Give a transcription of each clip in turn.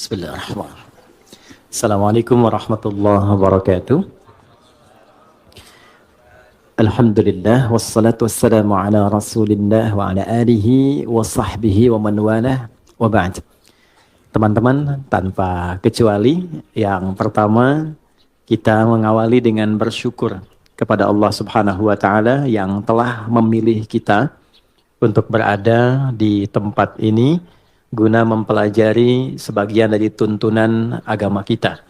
Bismillahirrahmanirrahim. Assalamualaikum warahmatullahi wabarakatuh. Alhamdulillah wassalatu wassalamu ala Rasulillah wa ala alihi wa sahbihi wa man walah wa ba'd. Teman-teman, tanpa kecuali yang pertama kita mengawali dengan bersyukur kepada Allah Subhanahu wa taala yang telah memilih kita untuk berada di tempat ini guna mempelajari sebagian dari tuntunan agama kita.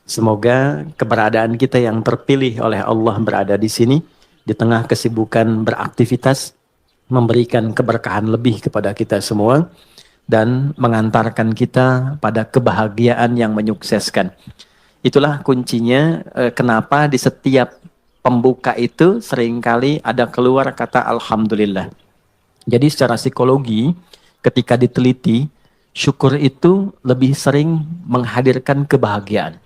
Semoga keberadaan kita yang terpilih oleh Allah berada di sini, di tengah kesibukan beraktivitas, memberikan keberkahan lebih kepada kita semua, dan mengantarkan kita pada kebahagiaan yang menyukseskan. Itulah kuncinya kenapa di setiap pembuka itu seringkali ada keluar kata Alhamdulillah. Jadi secara psikologi, ketika diteliti, syukur itu lebih sering menghadirkan kebahagiaan.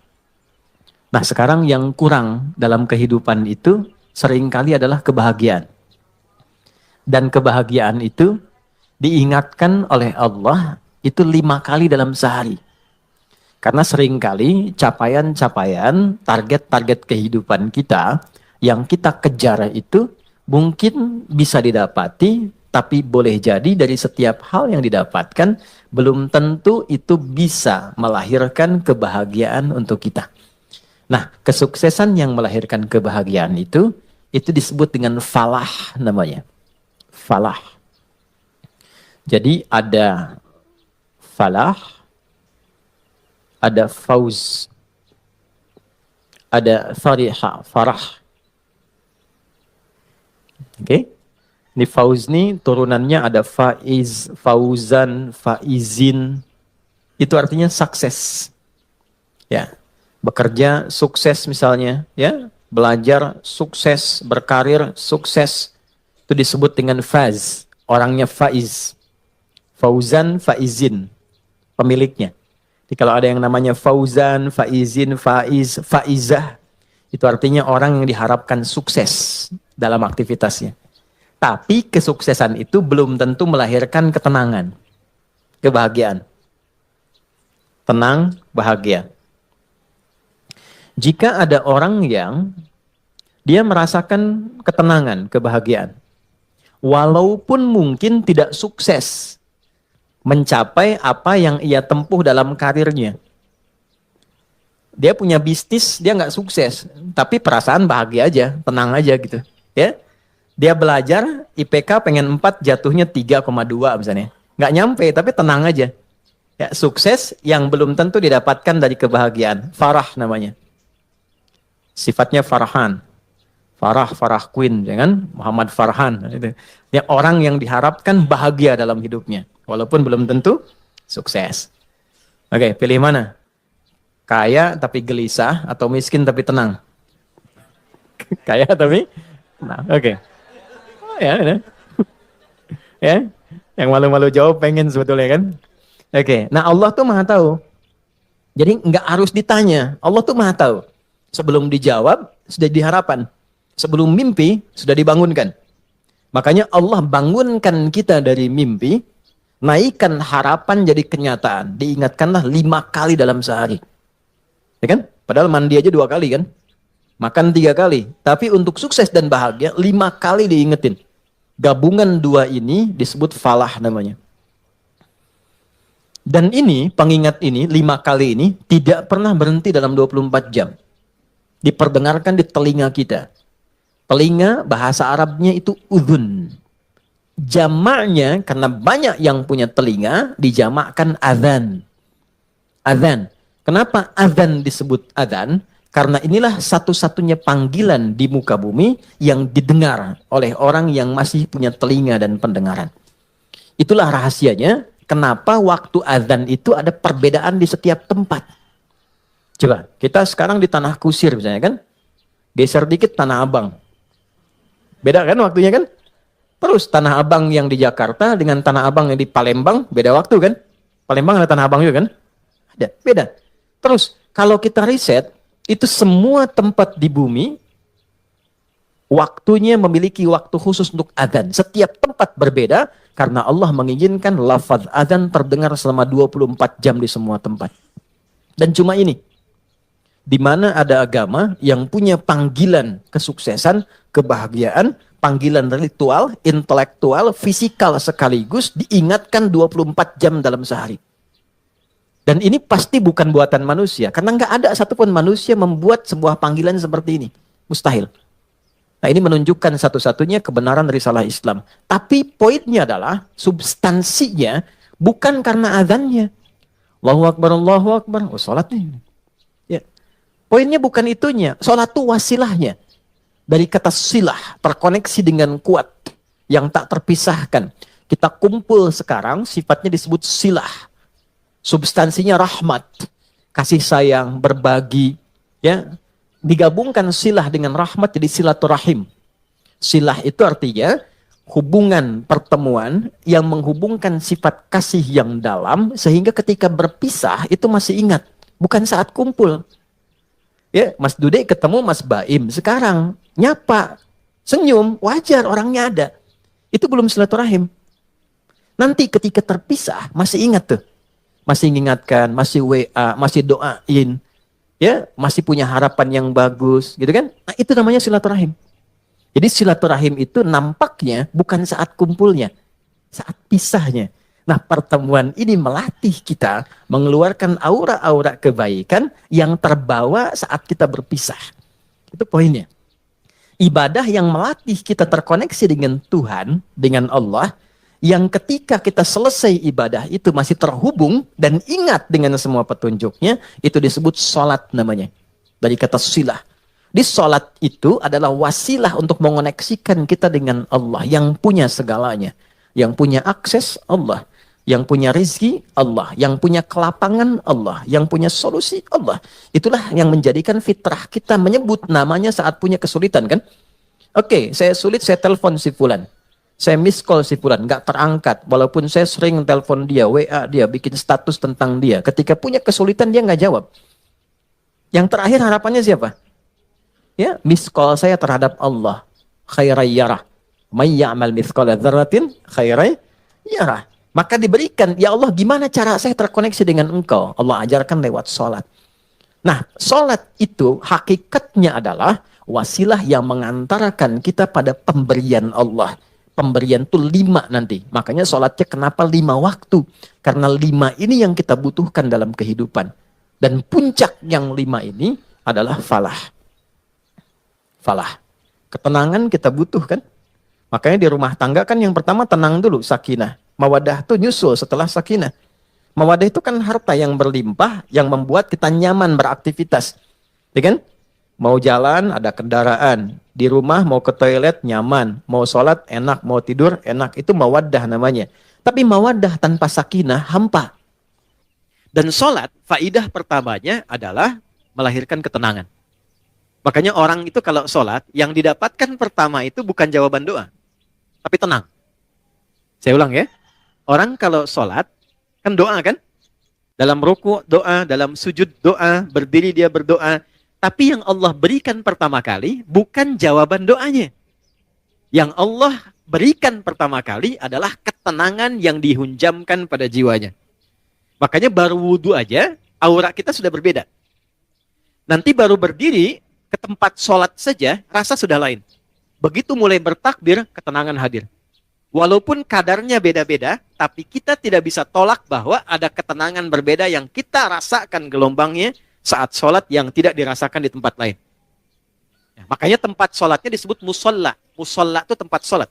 Nah, sekarang yang kurang dalam kehidupan itu seringkali adalah kebahagiaan. Dan kebahagiaan itu diingatkan oleh Allah itu 5 kali dalam sehari. Karena seringkali capaian-capaian, target-target kehidupan kita yang kita kejar itu mungkin bisa didapati, tapi boleh jadi dari setiap hal yang didapatkan, belum tentu itu bisa melahirkan kebahagiaan untuk kita. Nah, kesuksesan yang melahirkan kebahagiaan itu disebut dengan falah namanya. Falah. Jadi ada falah, ada fauz, ada fariha, farah. Oke? Ini fauz nih turunannya ada faiz, fauzan, faizin. Itu artinya sukses. Ya. Bekerja sukses misalnya, ya. Belajar sukses, berkarir sukses. Itu disebut dengan faz. Orangnya faiz. Fauzan, faizin. Pemiliknya. Jadi kalau ada yang namanya fauzan, faizin, faiz, faizah, itu artinya orang yang diharapkan sukses dalam aktivitasnya. Tapi kesuksesan itu belum tentu melahirkan ketenangan, kebahagiaan. Tenang, bahagia. Jika ada orang yang dia merasakan ketenangan, kebahagiaan, walaupun mungkin tidak sukses mencapai apa yang ia tempuh dalam karirnya. Dia punya bisnis, dia nggak sukses, tapi perasaan bahagia aja, tenang aja gitu, ya. Dia belajar, IPK pengen 4, jatuhnya 3,2 misalnya. Nggak nyampe, tapi tenang aja. Ya, sukses yang belum tentu didapatkan dari kebahagiaan. Farah namanya. Sifatnya Farhan. Farah Queen, jangan Muhammad Farhan. Ya, orang yang diharapkan bahagia dalam hidupnya. Walaupun belum tentu sukses. Oke, pilih mana? Kaya tapi gelisah, atau miskin tapi tenang? Kaya tapi tenang. Oke. Ya, ya, yang malu-malu jawab pengen sebetulnya kan. Oke, nah Allah tuh maha tahu. Jadi nggak harus ditanya, Allah tuh maha tahu. Sebelum dijawab sudah diharapan, sebelum mimpi sudah dibangunkan. Makanya Allah bangunkan kita dari mimpi, naikkan harapan jadi kenyataan. Diingatkanlah 5 kali dalam sehari, ya kan? Padahal mandi aja 2 kali kan. Makan 3 kali. Tapi untuk sukses dan bahagia 5 kali diingetin. Gabungan 2 ini disebut falah namanya. Dan ini, pengingat ini, 5 kali ini tidak pernah berhenti dalam 24 jam. Diperdengarkan di telinga kita. Telinga bahasa Arabnya itu udhun. Jamaknya, karena banyak yang punya telinga, dijamakkan adhan. Adhan. Kenapa adhan disebut adhan? Karena inilah satu-satunya panggilan di muka bumi yang didengar oleh orang yang masih punya telinga dan pendengaran. Itulah rahasianya kenapa waktu azan itu ada perbedaan di setiap tempat. Coba, kita sekarang di Tanah Kusir misalnya kan, geser dikit Tanah Abang. Beda kan waktunya kan? Terus Tanah Abang yang di Jakarta dengan Tanah Abang yang di Palembang, beda waktu kan? Palembang ada Tanah Abang juga kan? Ada, beda. Terus, kalau kita riset, itu semua tempat di bumi, Waktunya memiliki waktu khusus untuk adzan. Setiap tempat berbeda karena Allah menginginkan lafaz adzan terdengar selama 24 jam di semua tempat. Dan cuma ini, di mana ada agama yang punya panggilan kesuksesan, kebahagiaan, panggilan ritual, intelektual, fisikal sekaligus diingatkan 24 jam dalam sehari. Dan ini pasti bukan buatan manusia, karena nggak ada satupun manusia membuat sebuah panggilan seperti ini. Mustahil. Nah, ini menunjukkan satu-satunya kebenaran risalah Islam. Tapi poinnya adalah substansinya bukan karena azannya. Allahu Akbar, Allahu Akbar. Oh, sholat nih. Ya. Poinnya bukan itunya. Sholat itu wasilahnya. Dari kata silah, terkoneksi dengan kuat. Yang tak terpisahkan. Kita kumpul sekarang, sifatnya disebut silah. Substansinya rahmat. Kasih sayang, berbagi. Ya. Digabungkan silah dengan rahmat jadi silaturahim. Silah itu artinya hubungan pertemuan yang menghubungkan sifat kasih yang dalam sehingga ketika berpisah itu masih ingat, bukan saat kumpul. Ya, Mas Dude ketemu Mas Baim sekarang nyapa, senyum, wajar orangnya ada. Itu belum silaturahim. Nanti ketika terpisah masih ingat tuh. Masih mengingatkan, masih WA, masih doain. Ya, masih punya harapan yang bagus, gitu kan? Nah, itu namanya silaturahim. Jadi silaturahim itu nampaknya bukan saat kumpulnya, saat pisahnya. Nah, pertemuan ini melatih kita mengeluarkan aura-aura kebaikan yang terbawa saat kita berpisah. Itu poinnya. Ibadah yang melatih kita terkoneksi dengan Tuhan, dengan Allah, yang ketika kita selesai ibadah itu masih terhubung dan ingat dengan semua petunjuknya, itu disebut sholat namanya. Dari kata silah. Di sholat itu adalah wasilah untuk mengoneksikan kita dengan Allah yang punya segalanya. Yang punya akses Allah. Yang punya rizki Allah. Yang punya kelapangan Allah. Yang punya solusi Allah. Itulah yang menjadikan fitrah kita menyebut namanya saat punya kesulitan kan. Oke, saya sulit, saya telepon si fulan. Saya miss call si fulan, nggak terangkat. Walaupun saya sering telepon dia, WA dia, bikin status tentang dia. Ketika punya kesulitan dia nggak jawab. Yang terakhir harapannya siapa? Ya, miss call saya terhadap Allah. Khairai yarah. May ya'mal mithqala dzarratin khairai yarah. Maka diberikan, ya Allah gimana cara saya terkoneksi dengan engkau? Allah ajarkan lewat sholat. Nah, sholat itu hakikatnya adalah wasilah yang mengantarkan kita pada pemberian Allah. Pemberian itu 5 nanti. Makanya sholatnya kenapa 5 waktu? Karena 5 ini yang kita butuhkan dalam kehidupan. Dan puncak yang 5 ini adalah falah. Falah. Ketenangan kita butuhkan. Makanya di rumah tangga kan yang pertama tenang dulu, sakinah. Mawadah itu nyusul setelah sakinah. Mawadah itu kan harta yang berlimpah, yang membuat kita nyaman beraktivitas. Ya kan? Mau jalan, ada kendaraan. Di rumah mau ke toilet, nyaman. Mau sholat, enak. Mau tidur, enak. Itu mawaddah namanya. Tapi mawaddah tanpa sakinah, hampa. Dan sholat, faidah pertamanya adalah melahirkan ketenangan. Makanya orang itu kalau sholat, yang didapatkan pertama itu bukan jawaban doa. Tapi tenang. Saya ulang ya. Orang kalau sholat, kan doa kan? Dalam ruku doa, dalam sujud doa, berdiri dia berdoa. Tapi yang Allah berikan pertama kali bukan jawaban doanya. Yang Allah berikan pertama kali adalah ketenangan yang dihunjamkan pada jiwanya. Makanya baru wudhu aja, aura kita sudah berbeda. Nanti baru berdiri ke tempat sholat saja, rasa sudah lain. Begitu mulai bertakbir, ketenangan hadir. Walaupun kadarnya beda-beda, tapi kita tidak bisa tolak bahwa ada ketenangan berbeda yang kita rasakan gelombangnya saat sholat yang tidak dirasakan di tempat lain. Ya, makanya tempat sholatnya disebut musolla. Musolla itu tempat sholat.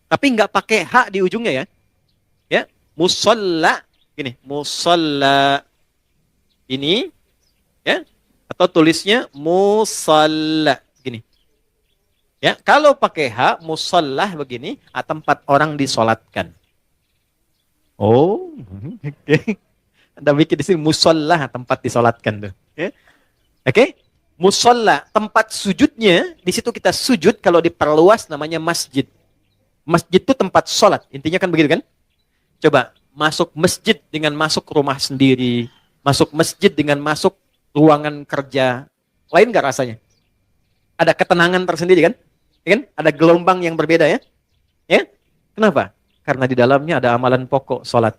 Tapi nggak pakai hak di ujungnya ya. Ya, musolla. Gini, musolla. Ini, ya, atau tulisnya musalla. Gini. Ya, kalau pakai hak, musollah begini, tempat orang disolatkan. Oh, oke. Anda bikin di sini musollah, tempat disolatkan tuh. Ya. Oke, musollah, tempat sujudnya, di situ kita sujud, kalau diperluas namanya masjid. Masjid itu tempat sholat, intinya kan begitu kan? Coba, masuk masjid dengan masuk rumah sendiri, masuk masjid dengan masuk ruangan kerja, lain nggak rasanya? Ada ketenangan tersendiri kan? Ya kan? Ada gelombang yang berbeda ya. Ya? Kenapa? Karena di dalamnya ada amalan pokok sholat.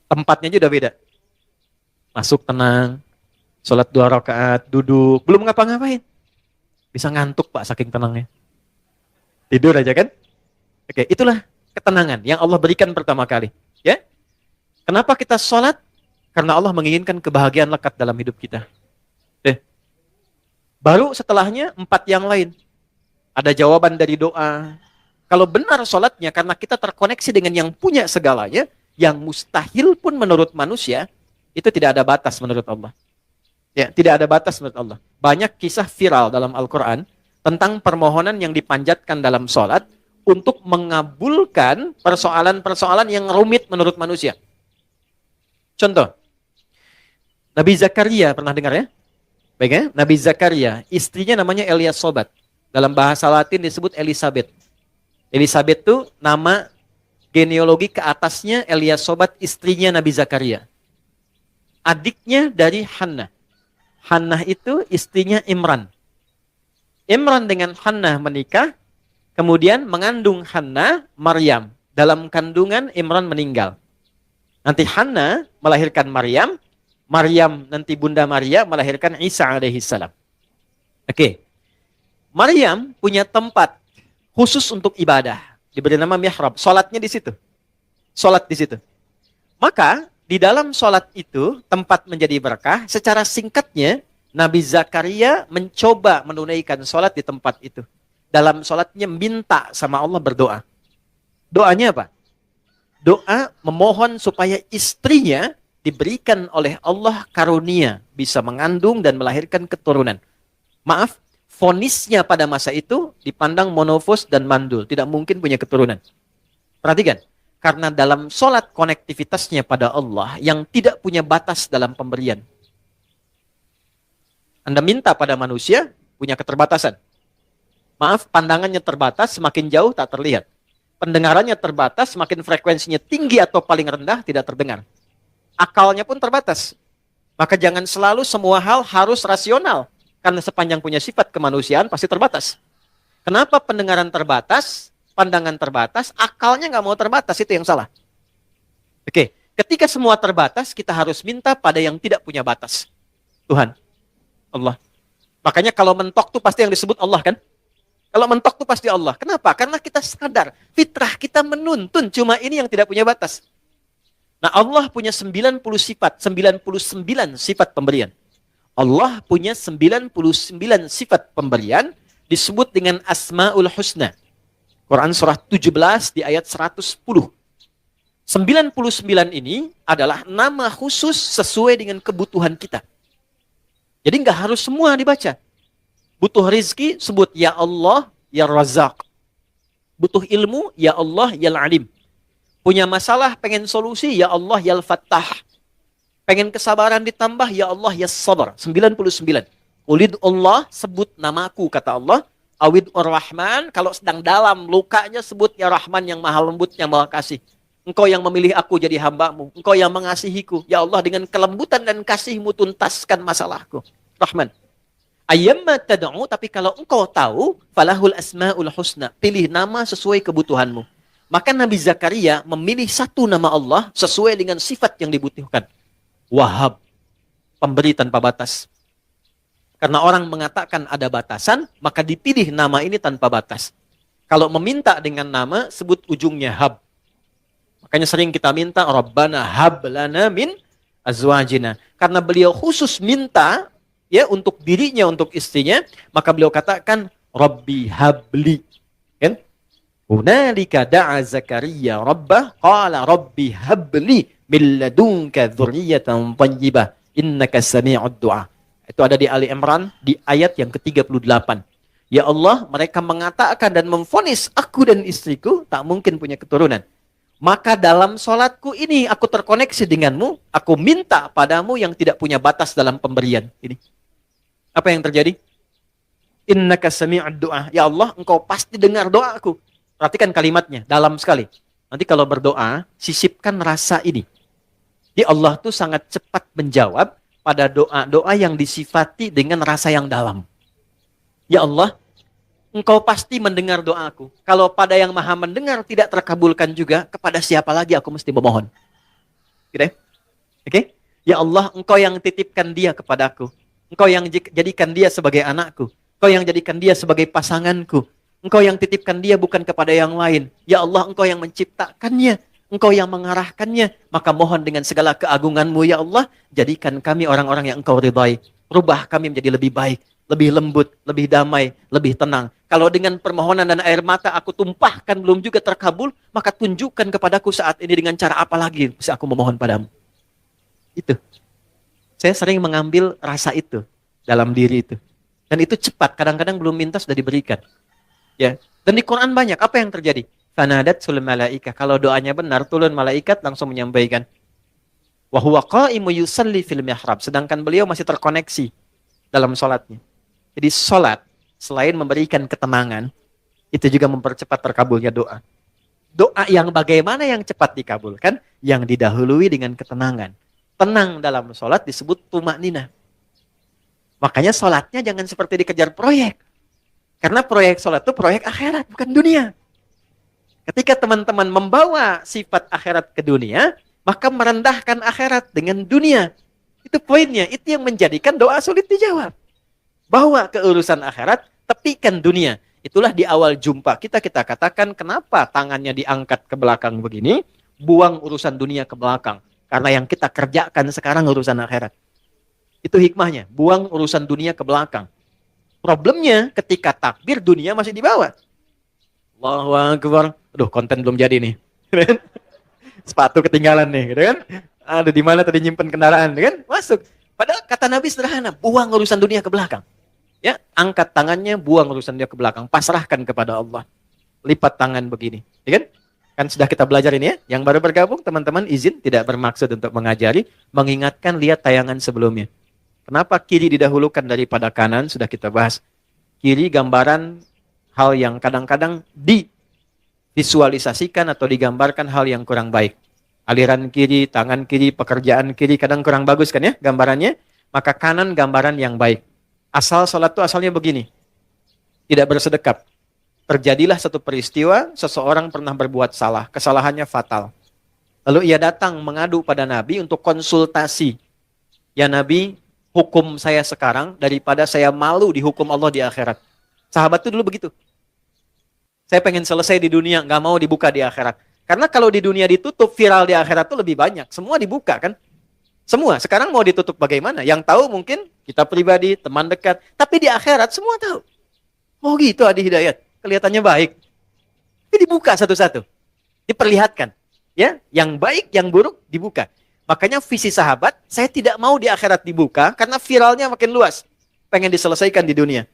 Tempatnya aja udah beda. Masuk tenang, sholat 2 rakaat, duduk, belum ngapa-ngapain. Bisa ngantuk Pak saking tenangnya. Tidur aja kan? Oke, itulah ketenangan yang Allah berikan pertama kali. Ya? Kenapa kita sholat? Karena Allah menginginkan kebahagiaan lekat dalam hidup kita. Baru setelahnya 4 yang lain. Ada jawaban dari doa. Kalau benar sholatnya, karena kita terkoneksi dengan yang punya segalanya, yang mustahil pun menurut manusia, itu tidak ada batas menurut Allah. Ya, tidak ada batas menurut Allah. Banyak kisah viral dalam Al-Quran tentang permohonan yang dipanjatkan dalam sholat untuk mengabulkan persoalan-persoalan yang rumit menurut manusia. Contoh, Nabi Zakaria, pernah dengar ya? Baik ya? Nabi Zakaria, istrinya namanya Eliasobat. Dalam bahasa Latin disebut Elizabeth. Elizabeth itu nama genealogi ke atasnya Eliasobat, istrinya Nabi Zakaria. Adiknya dari Hannah. Hannah itu istrinya Imran. Imran dengan Hannah menikah, kemudian mengandung Hannah, Maryam. Dalam kandungan Imran meninggal. Nanti Hannah melahirkan Maryam, Maryam nanti Bunda Maria melahirkan Isa alaihissalam. Oke. Maryam punya tempat khusus untuk ibadah, diberi nama mihrab. Salatnya di situ. Salat di situ. Maka di dalam salat itu tempat menjadi berkah. Secara singkatnya Nabi Zakaria mencoba menunaikan salat di tempat itu. Dalam salatnya minta sama Allah berdoa. Doanya apa? Doa memohon supaya istrinya diberikan oleh Allah karunia bisa mengandung dan melahirkan keturunan. Maaf, vonisnya pada masa itu dipandang monofos dan mandul, tidak mungkin punya keturunan. Perhatikan, karena dalam sholat konektivitasnya pada Allah yang tidak punya batas dalam pemberian. Anda minta pada manusia, punya keterbatasan. Maaf, pandangannya terbatas, semakin jauh tak terlihat. Pendengarannya terbatas, semakin frekuensinya tinggi atau paling rendah, tidak terdengar. Akalnya pun terbatas. Maka jangan selalu semua hal harus rasional. Karena sepanjang punya sifat kemanusiaan pasti terbatas. Kenapa pendengaran terbatas, pandangan terbatas, akalnya nggak mau terbatas, itu yang salah. Oke, ketika semua terbatas, kita harus minta pada yang tidak punya batas. Tuhan, Allah. Makanya kalau mentok tuh pasti yang disebut Allah kan? Kalau mentok tuh pasti Allah. Kenapa? Karena kita sadar, fitrah kita menuntun, cuma ini yang tidak punya batas. Nah, Allah punya 90 sifat, 99 sifat pemberian. Allah punya 99 sifat pemberian, disebut dengan Asmaul Husna. Quran surah 17 di ayat 110. 99 ini adalah nama khusus sesuai dengan kebutuhan kita. Jadi nggak harus semua dibaca. Butuh rizki, sebut Ya Allah, Ya Razak. Butuh ilmu, Ya Allah, Ya Alim. Punya masalah, pengen solusi, Ya Allah, Ya Fattah. Pengen kesabaran ditambah, Ya Allah, Ya Sabar. 99. Ulid Allah, sebut namaku, kata Allah. Awid Ar-Rahman, kalau sedang dalam lukanya, sebut Ya Rahman yang maha lembut, yang maha kasih. Engkau yang memilih aku jadi hambamu. Engkau yang mengasihiku. Ya Allah, dengan kelembutan dan kasihmu tuntaskan masalahku. Rahman. Ayyamma tad'u, tapi kalau engkau tahu, falahul asma'ul husna. Pilih nama sesuai kebutuhanmu. Maka Nabi Zakaria memilih satu nama Allah sesuai dengan sifat yang dibutuhkan. Wahab, pemberi tanpa batas. Karena orang mengatakan ada batasan, maka dipilih nama ini tanpa batas. Kalau meminta dengan nama, sebut ujungnya hab. Makanya sering kita minta, Rabbana hab lana min azwajina. Karena beliau khusus minta ya untuk dirinya, untuk istrinya, maka beliau katakan, Rabbi habli. Kan? Hunalika da'a Zakaria Rabbah, qala Rabbi habli min ladunka dzurriyyatan thayyibah innaka sami'ud du'a. Itu ada di Ali Imran di ayat yang ke-38. Ya Allah, mereka mengatakan dan memvonis aku dan istriku tak mungkin punya keturunan. Maka dalam sholatku ini aku terkoneksi denganmu, aku minta padamu yang tidak punya batas dalam pemberian. Ini. Apa yang terjadi? Innaka sami'ud du'a. Ya Allah, engkau pasti dengar doaku. Perhatikan kalimatnya, dalam sekali. Nanti kalau berdoa, sisipkan rasa ini. Di Allah tuh sangat cepat menjawab pada doa-doa yang disifati dengan rasa yang dalam. Ya Allah, Engkau pasti mendengar doaku. Kalau pada yang maha mendengar tidak terkabulkan juga, kepada siapa lagi aku mesti memohon? Gitu ya? Oke? Ya Allah, engkau yang titipkan dia kepadaku. Engkau yang jadikan dia sebagai anakku. Engkau yang jadikan dia sebagai pasanganku. Engkau yang titipkan dia bukan kepada yang lain. Ya Allah, engkau yang menciptakannya. Engkau yang mengarahkannya. Maka mohon dengan segala keagunganmu, ya Allah, jadikan kami orang-orang yang engkau ridhai. Rubah kami menjadi lebih baik, lebih lembut, lebih damai, lebih tenang. Kalau dengan permohonan dan air mata aku tumpahkan belum juga terkabul, maka tunjukkan kepadaku saat ini dengan cara apa lagi bisa aku memohon padamu. Itu. Saya sering mengambil rasa itu dalam diri itu. Dan itu cepat, kadang-kadang belum minta sudah diberikan. Ya. Dan di Quran banyak, apa yang terjadi? Fanadat sul malaika. Kalau doanya benar, turun malaikat langsung menyampaikan. Wa huwa qa'imu yusalli fil mihrab. Sedangkan beliau masih terkoneksi dalam sholatnya. Jadi sholat, selain memberikan ketenangan, itu juga mempercepat terkabulnya doa. Doa yang bagaimana yang cepat dikabulkan? Yang didahului dengan ketenangan. Tenang dalam sholat disebut tumakninah. Makanya sholatnya jangan seperti dikejar proyek. Karena proyek sholat itu proyek akhirat, bukan dunia. Ketika teman-teman membawa sifat akhirat ke dunia, maka merendahkan akhirat dengan dunia. Itu poinnya, itu yang menjadikan doa sulit dijawab. Bawa ke urusan akhirat, tepikan dunia. Itulah di awal jumpa kita katakan kenapa tangannya diangkat ke belakang begini, buang urusan dunia ke belakang. Karena yang kita kerjakan sekarang urusan akhirat. Itu hikmahnya, buang urusan dunia ke belakang. Problemnya ketika takbir dunia masih dibawa. Allahu Akbar. Aduh, konten belum jadi nih. Sepatu ketinggalan nih, gitu kan? Ada di mana tadi nyimpen kendaraan, kan? Masuk. Padahal kata Nabi sederhana, buang urusan dunia ke belakang. Ya, angkat tangannya, buang urusan dia ke belakang, pasrahkan kepada Allah. Lipat tangan begini, ya kan? Kan sudah kita belajar ini ya. Yang baru bergabung, teman-teman izin tidak bermaksud untuk mengajari, mengingatkan lihat tayangan sebelumnya. Kenapa kiri didahulukan daripada kanan? Sudah kita bahas. Kiri gambaran hal yang kadang-kadang divisualisasikan atau digambarkan hal yang kurang baik. Aliran kiri, tangan kiri, pekerjaan kiri kadang kurang bagus kan ya gambarannya. Maka kanan gambaran yang baik. Asal sholat itu asalnya begini. Tidak bersedekap. Terjadilah satu peristiwa, seseorang pernah berbuat salah. Kesalahannya fatal. Lalu ia datang mengadu pada Nabi untuk konsultasi. Ya Nabi, hukum saya sekarang daripada saya malu dihukum Allah di akhirat. Sahabat itu dulu begitu. Saya pengen selesai di dunia, nggak mau dibuka di akhirat. Karena kalau di dunia ditutup, viral di akhirat itu lebih banyak. Semua dibuka kan? Semua. Sekarang mau ditutup bagaimana? Yang tahu mungkin kita pribadi, teman dekat. Tapi di akhirat semua tahu. Oh gitu Adi Hidayat. Kelihatannya baik. Tapi dibuka satu-satu. Diperlihatkan. Ya, yang baik, yang buruk dibuka. Makanya visi sahabat, saya tidak mau di akhirat dibuka karena viralnya makin luas. Pengen diselesaikan di dunia.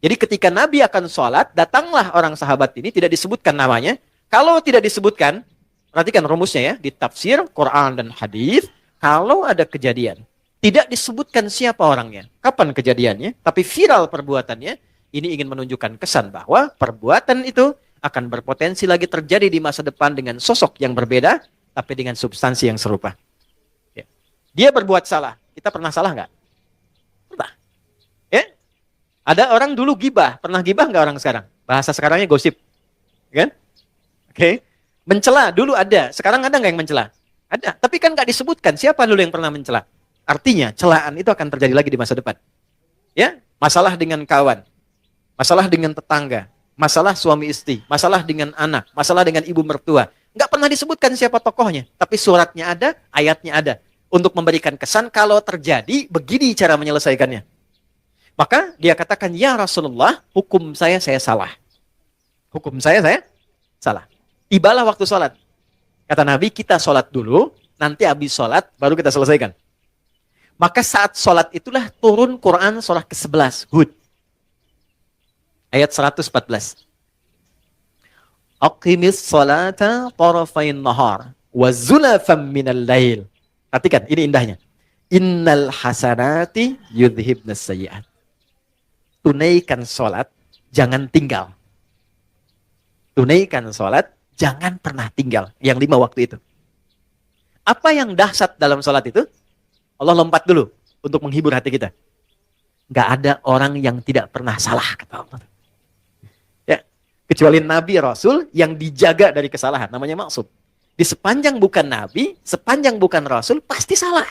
Jadi ketika Nabi akan sholat, datanglah orang sahabat ini, tidak disebutkan namanya. Kalau tidak disebutkan, perhatikan rumusnya ya, di tafsir, Quran dan hadis, kalau ada kejadian, tidak disebutkan siapa orangnya, kapan kejadiannya, tapi viral perbuatannya, ini ingin menunjukkan kesan bahwa perbuatan itu akan berpotensi lagi terjadi di masa depan dengan sosok yang berbeda, tapi dengan substansi yang serupa. Ya. Dia berbuat salah. Kita pernah salah nggak? Pernah. Ya? Ada orang dulu gibah. Pernah gibah nggak orang sekarang? Bahasa sekarangnya gosip. Kan? Oke. Mencela dulu ada. Sekarang ada nggak yang mencela? Ada. Tapi kan nggak disebutkan siapa dulu yang pernah mencela. Artinya celaan itu akan terjadi lagi di masa depan. Ya, masalah dengan kawan, masalah dengan tetangga, masalah suami istri, masalah dengan anak, masalah dengan ibu mertua. Nggak pernah disebutkan siapa tokohnya, tapi suratnya ada, ayatnya ada. Untuk memberikan kesan kalau terjadi, begini cara menyelesaikannya. Maka dia katakan, ya Rasulullah, hukum saya salah. Hukum saya salah. Tibalah waktu sholat. Kata Nabi, kita sholat dulu, nanti habis sholat, baru kita selesaikan. Maka saat sholat itulah turun Quran surah ke-11, Hud. Ayat 114. Aqimis sholata tarafain nahar wa zulafam minal lail. Perhatikan, ini indahnya. Innal hasanati yudhibnas sayyi'at. Tunaikan sholat, jangan tinggal. Tunaikan sholat, jangan pernah tinggal. Yang 5 waktu itu. Apa yang dahsyat dalam sholat itu? Allah lompat dulu untuk menghibur hati kita. Gak ada orang yang tidak pernah salah, kata Allah. Kecuali Nabi Rasul yang dijaga dari kesalahan, namanya maksum. Di sepanjang bukan Nabi, sepanjang bukan Rasul, pasti salah.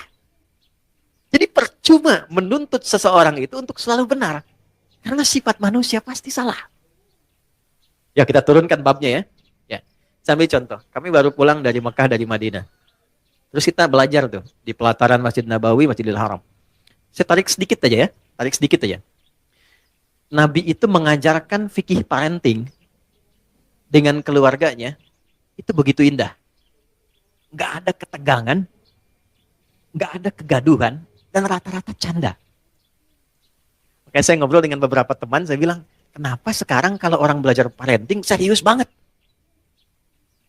Jadi percuma menuntut seseorang itu untuk selalu benar. Karena sifat manusia pasti salah. Ya kita turunkan babnya ya. Ya. Sambil contoh, kami baru pulang dari Mekah, dari Madinah. Terus kita belajar tuh di pelataran Masjid Nabawi, Masjidil Haram. Saya tarik sedikit aja ya, tarik sedikit aja. Nabi itu mengajarkan fikih parenting dengan keluarganya, itu begitu indah. Nggak ada ketegangan, nggak ada kegaduhan, dan rata-rata canda. Makanya saya ngobrol dengan beberapa teman, saya bilang, kenapa sekarang kalau orang belajar parenting serius banget?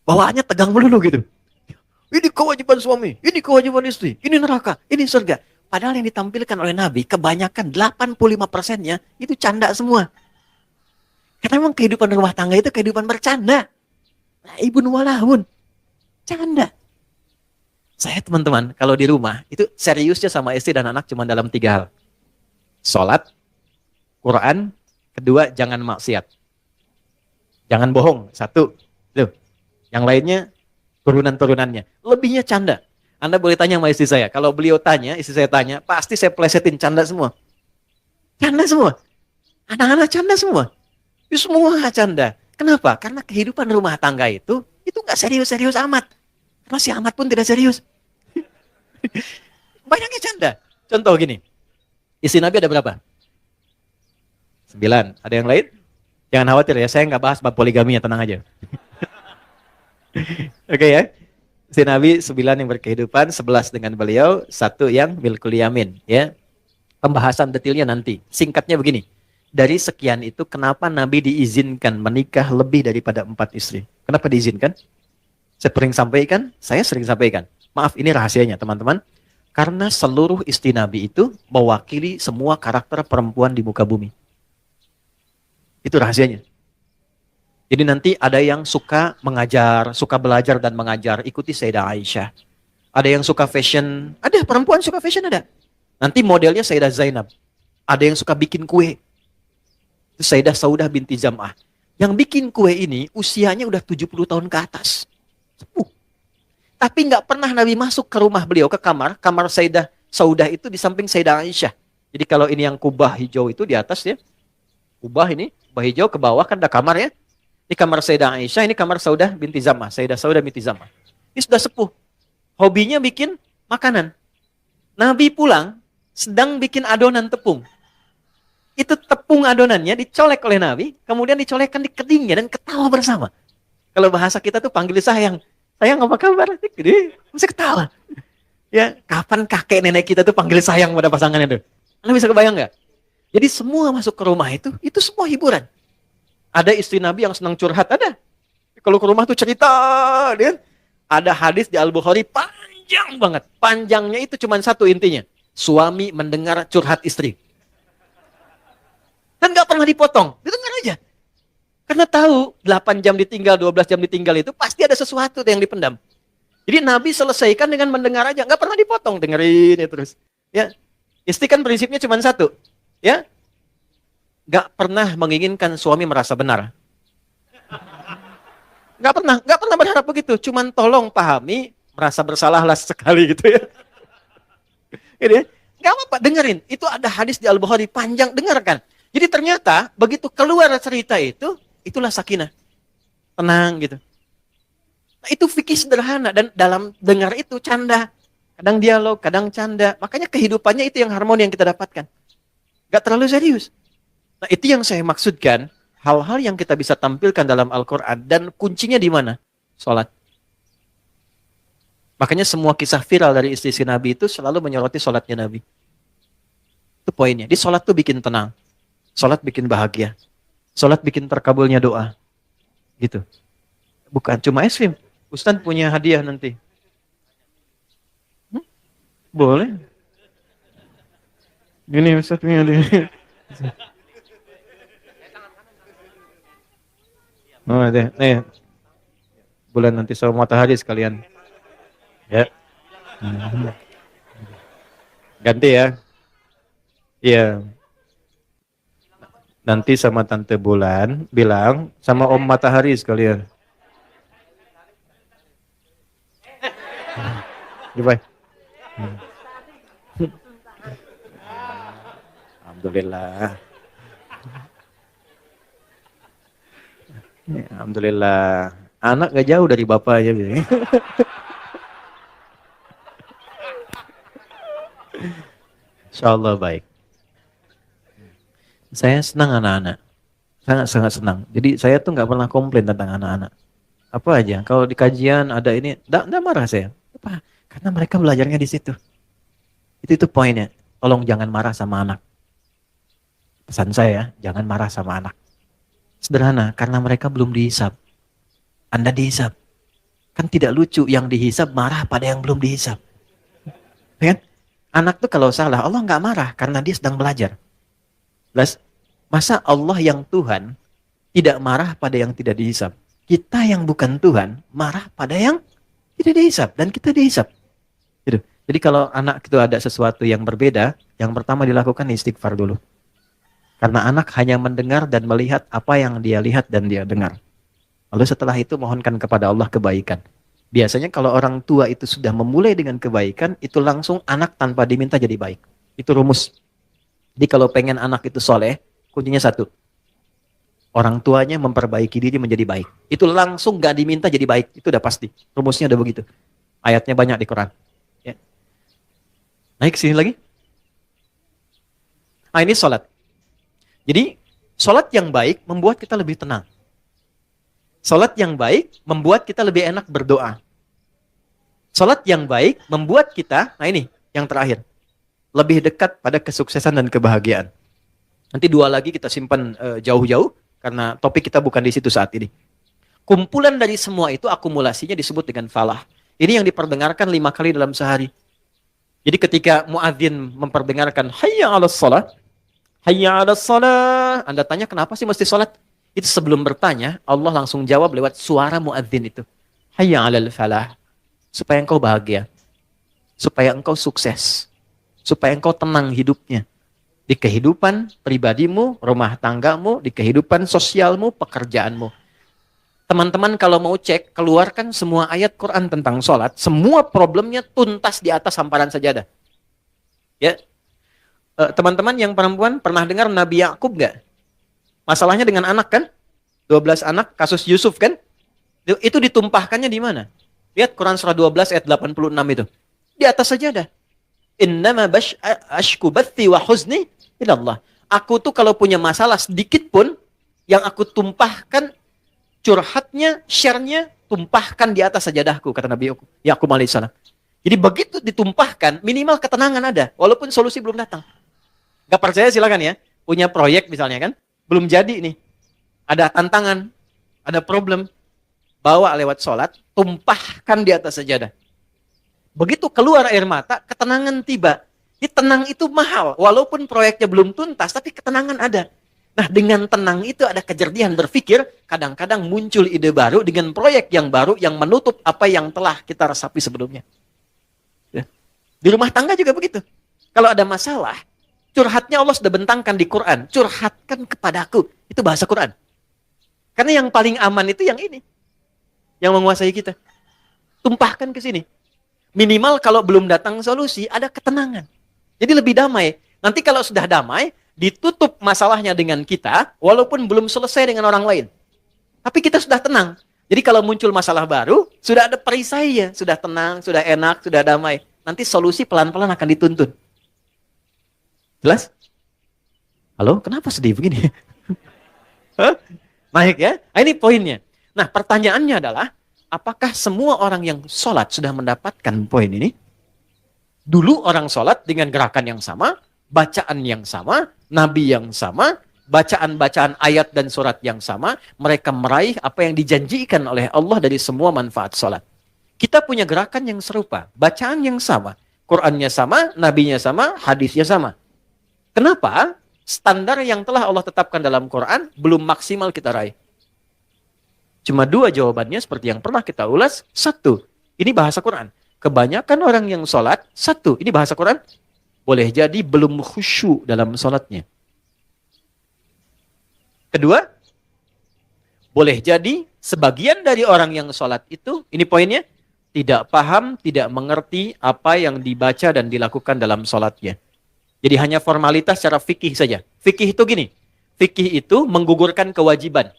Bawaannya tegang melulu gitu. Ini kewajiban suami, ini kewajiban istri, ini neraka, ini surga. Padahal yang ditampilkan oleh Nabi, kebanyakan 85%-nya itu canda semua. Karena memang kehidupan rumah tangga itu kehidupan bercanda. Nah, ibun walahun. Canda. Saya teman-teman, kalau di rumah, itu seriusnya sama istri dan anak cuma dalam 3 hal. Sholat, Quran, kedua, jangan maksiat. Jangan bohong, 1. Loh, yang lainnya, turunan-turunannya. Lebihnya canda. Anda boleh tanya sama istri saya. Kalau beliau tanya, istri saya tanya, pasti saya plesetin canda semua. Canda semua. Anak-anak canda semua. Itu semua canda. Kenapa? Karena kehidupan rumah tangga itu nggak serius-serius amat. Karena si amat pun tidak serius. Banyaknya canda. Contoh gini. Istri Nabi ada berapa? 9. Ada yang lain? Jangan khawatir ya, saya nggak bahas bab poligaminya, tenang aja. Oke ya. Istri Nabi 9 yang berkehidupan, 11 dengan beliau, 1 yang milkul yamin. Ya. Pembahasan detailnya nanti. Singkatnya begini. Dari sekian itu, kenapa Nabi diizinkan menikah lebih daripada 4 istri? Kenapa diizinkan? Saya sering sampaikan. Maaf, ini rahasianya teman-teman. Karena seluruh istri Nabi itu mewakili semua karakter perempuan di muka bumi. Itu rahasianya. Jadi nanti ada yang suka mengajar, suka belajar dan mengajar, ikuti Sayyidah Aisyah. Ada yang suka fashion, ada perempuan suka fashion ada. Nanti modelnya Sayyidah Zainab. Ada yang suka bikin kue. Itu Sayyidah Saudah binti Zam'ah. Yang bikin kue ini usianya udah 70 tahun ke atas. Sepuh. Tapi nggak pernah Nabi masuk ke rumah beliau, ke kamar Sayyidah Saudah itu di samping Sayyidah Aisyah. Jadi kalau ini yang kubah hijau itu di atas ya. Kubah hijau ke bawah kan ada kamar ya. Ini kamar Sayyidah Aisyah, ini kamar Saudah binti Zam'ah. Sayyidah Saudah binti Zam'ah. Ini sudah sepuh. Hobinya bikin makanan. Nabi pulang sedang bikin adonan tepung. Itu tepung adonannya dicolek oleh Nabi, kemudian dicolekkan di kedingnya dan ketawa bersama. Kalau bahasa kita tuh panggil sayang. Sayang apa kabar? Jadi masih ketawa. Ya, kapan kakek nenek kita tuh panggil sayang pada pasangannya tuh? Anda bisa kebayang nggak? Jadi semua masuk ke rumah itu semua hiburan. Ada istri Nabi yang senang curhat, ada. Kalau ke rumah tuh cerita, kan? Ada hadis di Al-Bukhari panjang banget. Panjangnya itu cuma satu intinya. Suami mendengar curhat istri. Dan nggak pernah dipotong, didengar aja. Karena tahu 8 jam ditinggal, 12 jam ditinggal itu pasti ada sesuatu yang dipendam. Jadi Nabi selesaikan dengan mendengar aja, nggak pernah dipotong, dengerin ya terus. Ya, istri kan prinsipnya cuma satu, ya, nggak pernah menginginkan suami merasa benar. Nggak pernah berharap begitu. Cuman tolong pahami, merasa bersalahlah sekali gitu ya. Gitu ya. Nggak apa-apa, dengerin. Itu ada hadis di Al-Bukhari panjang, dengarkan. Jadi ternyata begitu keluar cerita itu, itulah sakinah. Tenang gitu. Nah, itu fikih sederhana dan dalam dengar itu canda. Kadang dialog, kadang canda. Makanya kehidupannya itu yang harmoni yang kita dapatkan. Gak terlalu serius. Nah, itu yang saya maksudkan. Hal-hal yang kita bisa tampilkan dalam Al-Quran. Dan kuncinya di mana? Sholat. Makanya semua kisah viral dari istri Nabi itu selalu menyoroti sholatnya Nabi. Itu poinnya. Di sholat tuh bikin tenang. Sholat bikin bahagia. Sholat bikin terkabulnya doa. Gitu. Bukan cuma es krim. Ustaz punya hadiah nanti. Boleh. Gini Ustaz punya hadiah. Oh, deh. Nih. Bulan nanti sama matahari sekalian. Ya. Ganti ya. Iya. Nanti sama Tante Bulan bilang sama Om Matahari sekalian. Gimana? Alhamdulillah. Alhamdulillah. Anak gak jauh dari bapaknya. Insya Allah baik. Saya senang anak-anak. Sangat-sangat senang. Jadi saya tuh nggak pernah komplain tentang anak-anak. Apa aja. Kalau di kajian ada ini, enggak marah saya. Apa? Karena mereka belajarnya di situ. Itu poinnya. Tolong jangan marah sama anak. Pesan saya, jangan marah sama anak. Sederhana, karena mereka belum dihisab. Anda dihisab. Kan tidak lucu yang dihisab marah pada yang belum dihisab. Kan? Anak tuh kalau salah, Allah nggak marah karena dia sedang belajar. Plus, masa Allah yang Tuhan tidak marah pada yang tidak dihisab? Kita yang bukan Tuhan marah pada yang tidak dihisab dan kita dihisab. Gitu. Jadi kalau anak itu ada sesuatu yang berbeda, yang pertama dilakukan istighfar dulu. Karena anak hanya mendengar dan melihat apa yang dia lihat dan dia dengar. Lalu setelah itu mohonkan kepada Allah kebaikan. Biasanya kalau orang tua itu sudah memulai dengan kebaikan, itu langsung anak tanpa diminta jadi baik. Itu rumus. Jadi kalau pengen anak itu soleh, kuncinya satu. Orang tuanya memperbaiki diri menjadi baik. Itu langsung gak diminta jadi baik. Itu udah pasti. Rumusnya udah begitu. Ayatnya banyak di Quran. Ya. Naik sini lagi. Nah ini sholat. Jadi sholat yang baik membuat kita lebih tenang. Sholat yang baik membuat kita lebih enak berdoa. Sholat yang baik membuat kita, nah ini yang terakhir, lebih dekat pada kesuksesan dan kebahagiaan. Nanti dua lagi kita simpan jauh-jauh, karena topik kita bukan di situ saat ini. Kumpulan dari semua itu akumulasinya disebut dengan falah. Ini yang diperdengarkan 5 kali dalam sehari. Jadi ketika muadzin memperdengarkan hayya 'alas shalah, hayya 'alas shalah, Anda tanya kenapa sih mesti sholat? Itu sebelum bertanya, Allah langsung jawab lewat suara muadzin itu. Hayya 'alal falah. Supaya engkau bahagia. Supaya engkau sukses. Supaya engkau tenang hidupnya. Di kehidupan pribadimu, rumah tanggamu, di kehidupan sosialmu, pekerjaanmu. Teman-teman kalau mau cek, keluarkan semua ayat Quran tentang sholat. Semua problemnya tuntas di atas hamparan sajadah. Ya, teman-teman yang perempuan pernah dengar Nabi Yakub nggak? Masalahnya dengan anak kan? 12 anak, kasus Yusuf kan? Itu ditumpahkannya di mana? Lihat Quran surah 12 ayat 86 itu. Di atas sajadah. Innama ashku bathi wa huzni ilallah. Aku tuh kalau punya masalah sedikit pun, yang aku tumpahkan, curhatnya, share-nya, tumpahkan di atas sajadahku, kata Nabi Yakub alaihissalam. Jadi begitu ditumpahkan, minimal ketenangan ada, walaupun solusi belum datang. Gak percaya silakan ya. Punya proyek misalnya kan, belum jadi nih. Ada tantangan, ada problem. Bawa lewat sholat, tumpahkan di atas sajadah. Begitu keluar air mata, ketenangan tiba. Ini tenang itu mahal. Walaupun proyeknya belum tuntas, tapi ketenangan ada. Nah, dengan tenang itu ada kejernihan berpikir, kadang-kadang muncul ide baru dengan proyek yang baru yang menutup apa yang telah kita resapi sebelumnya. Ya. Di rumah tangga juga begitu. Kalau ada masalah, curhatnya Allah sudah bentangkan di Quran. Curhatkan kepadaku. Itu bahasa Quran. Karena yang paling aman itu yang ini. Yang menguasai kita. Tumpahkan ke sini. Minimal kalau belum datang solusi, ada ketenangan. Jadi lebih damai. Nanti kalau sudah damai, ditutup masalahnya dengan kita, walaupun belum selesai dengan orang lain. Tapi kita sudah tenang. Jadi kalau muncul masalah baru, sudah ada perisainya. Sudah tenang, sudah enak, sudah damai. Nanti solusi pelan-pelan akan dituntun. Jelas? Halo, kenapa sedih begini? Naik ya? Nah, ini poinnya. Nah, pertanyaannya adalah, apakah semua orang yang sholat sudah mendapatkan poin ini? Dulu orang sholat dengan gerakan yang sama, bacaan yang sama, nabi yang sama, bacaan-bacaan ayat dan surat yang sama, mereka meraih apa yang dijanjikan oleh Allah dari semua manfaat sholat. Kita punya gerakan yang serupa, bacaan yang sama, Qurannya sama, nabinya sama, hadisnya sama. Kenapa? Standar yang telah Allah tetapkan dalam Quran belum maksimal kita raih. Cuma dua jawabannya seperti yang pernah kita ulas. Satu, ini bahasa Quran. Kebanyakan orang yang sholat, satu, ini bahasa Quran, boleh jadi belum khusyuk dalam sholatnya. Kedua, boleh jadi sebagian dari orang yang sholat itu, ini poinnya, tidak paham, tidak mengerti apa yang dibaca dan dilakukan dalam sholatnya. Jadi hanya formalitas secara fikih saja. Fikih itu gini, fikih itu menggugurkan kewajiban.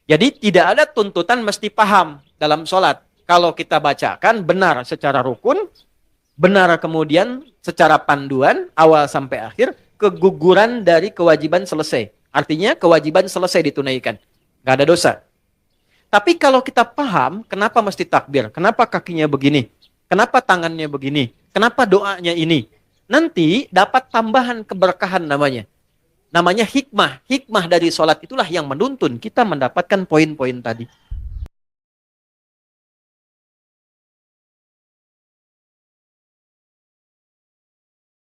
Jadi tidak ada tuntutan mesti paham dalam sholat. Kalau kita bacakan benar secara rukun, benar kemudian secara panduan, awal sampai akhir, keguguran dari kewajiban selesai. Artinya kewajiban selesai ditunaikan. Nggak ada dosa. Tapi kalau kita paham, kenapa mesti takbir? Kenapa kakinya begini? Kenapa tangannya begini? Kenapa doanya ini? Nanti dapat tambahan keberkahan namanya. Namanya hikmah. Hikmah dari sholat itulah yang menuntun kita mendapatkan poin-poin tadi.